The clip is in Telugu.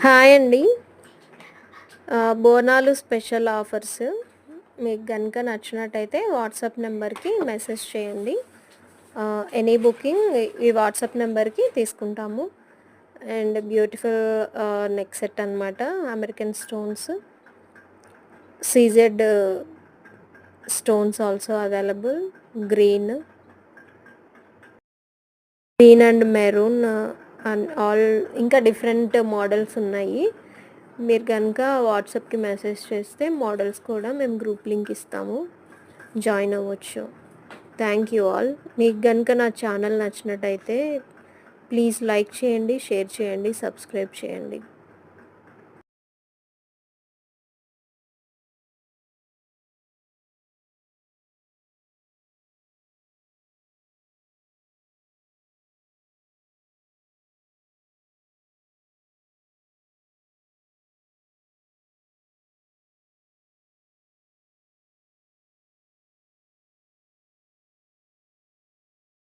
హాయ్ అండి. బోనాలు స్పెషల్ ఆఫర్స్ మీకు గనుక నచ్చినట్టయితే వాట్సాప్ నెంబర్‌కి మెసేజ్ చేయండి. ఎనీ బుకింగ్ ఈ వాట్సాప్ నెంబర్‌కి తీసుకుంటాము. అండ్ బ్యూటిఫుల్ నెక్ సెట్ అనమాట. American stones, CZ stones also available. Green and maroon and all ఇంకా డిఫరెంట్ మోడల్స్ ఉన్నాయి. మీరు కనుక వాట్సాప్‌కి మెసేజ్ చేస్తే మోడల్స్ కూడా మేము గ్రూప్ లింక్ ఇస్తాము. జాయిన్ అవ్వచ్చు. Thank you all. మీకు గనుక నా ఛానల్ నచ్చినట్టయితే ప్లీజ్ లైక్ చేయండి, షేర్ చేయండి, సబ్స్క్రైబ్ చేయండి.